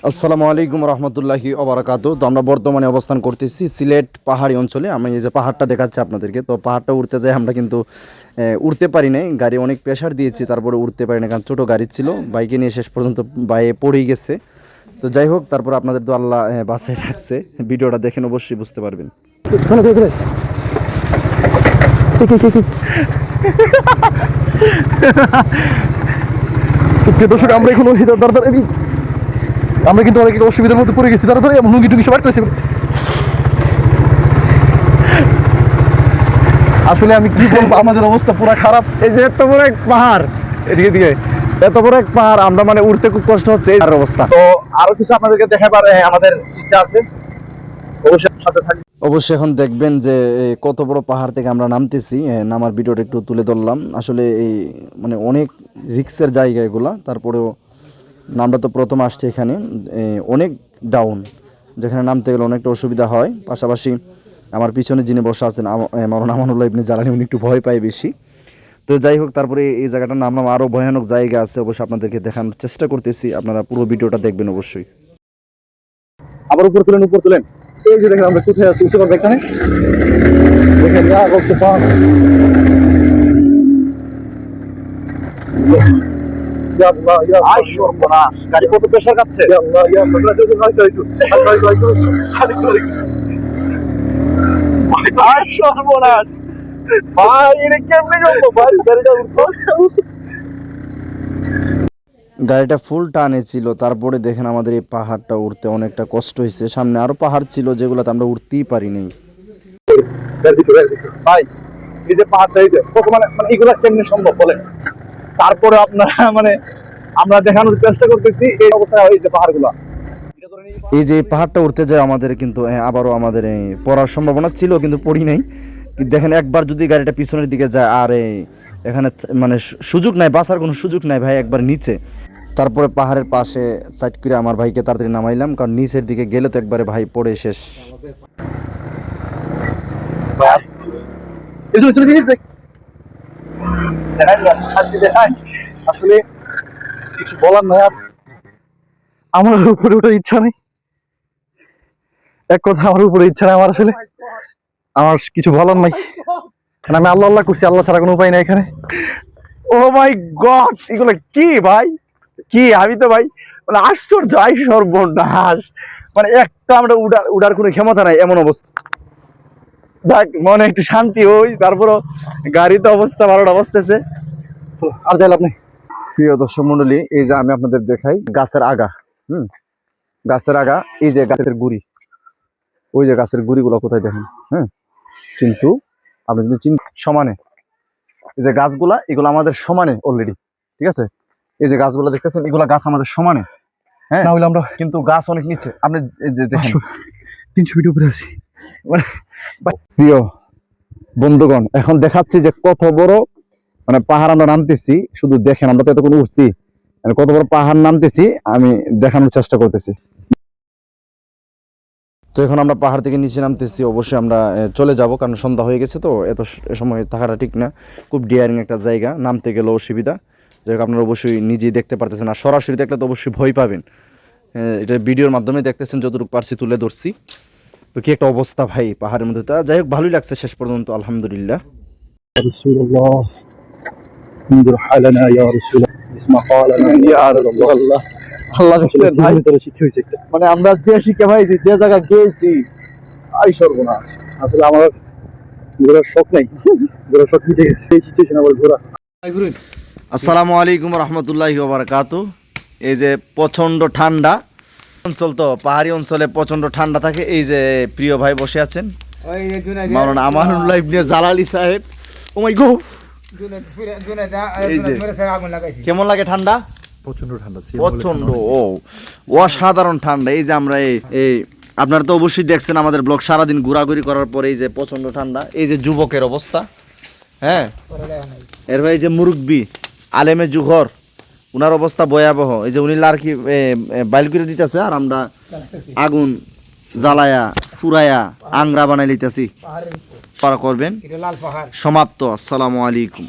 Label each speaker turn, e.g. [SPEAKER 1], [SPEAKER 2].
[SPEAKER 1] আসসালামু আলাইকুম রহমতুল্লাহি ওবারাকাতু। তো আমরা বর্তমানে অবস্থান করতেছি সিলেট পাহাড়ি অঞ্চলে। আমি এই যে পাহাড়টা দেখাচ্ছি আপনাদেরকে, তো পাহাড়টা উঠতে যাই আমরা কিন্তু উঠতে পারি নাই, গাড়ি অনেক প্রেশার দিয়েছি, তারপরে উঠতে পারি না, কারণ ছোটো গাড়ি ছিল, বাইকে নিয়ে শেষ পর্যন্ত বাইরে পড়েই গেছে। তো যাই হোক, তারপর আপনাদের তো আল্লাহ বাসায় রাখছে, ভিডিওটা দেখেন অবশ্যই বুঝতে পারবেন।
[SPEAKER 2] দর্শক, আমরা এখন আমরা কিন্তু অনেক অসুবিধার মধ্যে পড়ে গেছি। তারা ধরে এমন লুঙ্গি টুঙ্গি সবাই করেছে। আসলে আমি কি বলবো, আমাদের অবস্থা পুরো খারাপ।
[SPEAKER 1] এই যে এত বড় এক পাহাড়, এদিকে দিকে এত বড় এক পাহাড়, আমরা মানে উঠতে খুব কষ্ট হচ্ছে এই অবস্থা।
[SPEAKER 2] তো আরো কিছু আপনাদেরকে দেখাবার আমাদের ইচ্ছা আছে, অবশ্যই সাথে থাকবে।
[SPEAKER 1] অবশ্যই এখন দেখবেন যে কত বড় পাহাড় থেকে আমরা নামতেছি। নামার ভিডিওটা একটু তুলে ধরলাম। আসলে এই মানে অনেক রিক্সের জায়গা এগুলা, তারপরেও আমরা তো প্রথম আসছি এখানে, অনেক ডাউন, যেখানে নামতে গেলে অনেকটা অসুবিধা হয়। পাশাপাশি আমার পিছনে যিনি বসা আছেন মাওলানা আমানুল্লাহ ইবনে জালানী, উনি একটু ভয় পায় বেশি। তো যাই হোক, তারপরে এই জায়গাটার নামলাম, আরও ভয়ানক জায়গা আছে, অবশ্যই আপনাদেরকে দেখানোর চেষ্টা করতেছি। আপনারা পুরো ভিডিওটা দেখবেন অবশ্যই।
[SPEAKER 2] আবার উপর তুলেন, উপর তুলেন। এই যে দেখেন আমরা কোথায় আছি, উঠতে পারবে এখানে দেখেন না অবশ্য পাহাড়। গাড়ি কত প্রেশার খাচ্ছে। সর্বনাশ ভাই, এটা কেমনে যাবো ভাই, গাড়িটা উঠবো।
[SPEAKER 1] গাড়িটা ফুল টানে ছিল, তারপরে দেখেন আমাদের এই পাহাড়টা উঠতে অনেকটা কষ্ট হয়েছে। সামনে আরও পাহাড় ছিল যেগুলোতে আমরা উঠতেই পারিনি।
[SPEAKER 2] ভাই এই যে পাহাড়টা, এই যে মানে এগুলা কেমনে সম্ভব বলেন। তারপরে আপনারা মানে আমরা দেখানোর চেষ্টা করতেছি এই অবস্থায় এই যে পাহাড়গুলা।
[SPEAKER 1] এই যে পাহাড়টা উঠতে যায় আমাদের কিন্তু আবারও আমাদের পড়ার সম্ভাবনা ছিল, কিন্তু পড়ি নাই। দেখেন একবার যদি গাড়িটা পিছনের দিকে যায়, আর এখানে মানে সুযোগ নাই, বাঁচার কোনো সুযোগ নাই ভাই, একবার নিচে। তারপরে পাহাড়ের পাশে সাইড করে আমার ভাইকে তাড়াতাড়ি নামাইলাম, কারণ নিচের দিকে গেলে তো একবারে ভাই পড়ে শেষ।
[SPEAKER 2] আসলে কিছু বলার নাই, আর আমার উপরে ওঠার ইচ্ছা নেই। এক কথা, আমার উপরে ইচ্ছা নেই আমার, আসলে আমার কিছু বলার নাই। আমি আল্লাহ আল্লাহ করছি, আল্লাহ ছাড়া কোনো উপায় নাই এখানে।
[SPEAKER 3] ও মাই গড, এগুলো কি ভাই, কি আমি তো ভাই মানে আশ্চর্য, সর্বনাশ, মানে একটা আমরা উড়ার কোনো ক্ষমতা নাই এমন অবস্থা। যাক, মনে একটু শান্তি হই, তারপরও গাড়িতে অবস্থা ভালোটা অবস্থাছে।
[SPEAKER 2] আর যাই লাভ নেই।
[SPEAKER 1] প্রিয় দর্শক মন্ডলী, এই যে আমি আপনাদের দেখাই গাছের আগা, গাছের আগা, এই যে গাছের গুড়ি, ওই যে গাছের গুড়িগুলো কোথায় দেখেন। হ্যাঁ, কিন্তু আপনি যদি সমানে, এই যে গাছগুলা, এগুলো আমাদের সমানে অলরেডি, ঠিক আছে। এই যে গাছগুলো দেখতেছেন, এগুলা গাছ আমাদের সমানে। হ্যাঁ,
[SPEAKER 2] না হলে আমরা
[SPEAKER 1] কিন্তু গাছ অনেক নিচে। আপনি এই যে দেখেন
[SPEAKER 2] 300 ফিট উপরে আছি।
[SPEAKER 1] মানে প্রিয় বন্ধুগণ, এখন দেখাচ্ছি যে কত বড় মানে পাহাড় আমরা নামতেছি। শুধু দেখেন, আমরা তো এতক্ষণ উঠছি, মানে কত বড় পাহাড় নামতেছি আমি দেখানোর চেষ্টা করতেছি। তো এখন আমরা পাহাড় থেকে নিচে নামতেছি, অবশ্যই আমরা চলে যাব, কারণ সন্ধ্যা হয়ে গেছে, তো এত সময় থাকাটা ঠিক না। খুব ডিয়ারিং একটা জায়গা, নামতে গেলে অসুবিধা। যাই হোক, আপনারা অবশ্যই নিজেই দেখতে পারতেছেন, আর সরাসরি দেখলে তো অবশ্যই ভয় পাবেন। এটা ভিডিওর মাধ্যমে দেখতেছেন, যতটুকু পারছি তুলে ধরছি। তো কি একটা অবস্থা ভাই পাহাড়ের মধ্যে। তা যাই হোক, ভালোই লাগছে শেষ পর্যন্ত, আলহামদুলিল্লাহ।
[SPEAKER 2] আল্লাহ দেখছেন ভাই, মানে আমরা যে শিক্ষা পাইছি, যে জায়গা গিয়েছি, আই সর্বনাশ। আসলে আমার ঘোরার শখ নাই, ঘোরার শখ মিটে গেছে। এই সিচুয়েশন আবার ঘোরা।
[SPEAKER 1] আসসালামু আলাইকুম রহমতুল্লাহি ওয়া বারাকাতুহু। এই যে প্রচণ্ড ঠান্ডা অঞ্চল, তো পাহাড়ি অঞ্চলে প্রচণ্ড ঠান্ডা থাকে। এই যে প্রিয় ভাই বসে আছেন, মাওলানা আমানুল্লাহ ইবনে জালালী সাহেব। ও মাই গড, এই যে কেমন লাগে ঠান্ডা?
[SPEAKER 2] প্রচন্ড ঠান্ডা,
[SPEAKER 1] প্রচণ্ড, অসাধারণ ঠান্ডা। এই যে আমরা এই আপনারা তো অবশ্যই দেখছেন আমাদের ব্লগ, সারাদিন ঘোরাঘুরি করার পরে এই যে প্রচণ্ড ঠান্ডা। এই যে যুবকের অবস্থা, হ্যাঁ, এর ভাই যে মুরব্বি আলেমে জুহর, উনার অবস্থা ভয়াবহ। এই যে উনি লার্কি বাইল করে দিতেছে, আর আমরা আগুন জ্বালায়া ফুরায়া আংরা বানাই লিতেছি। পারা করবেন। সমাপ্ত। আসসালামু আলাইকুম।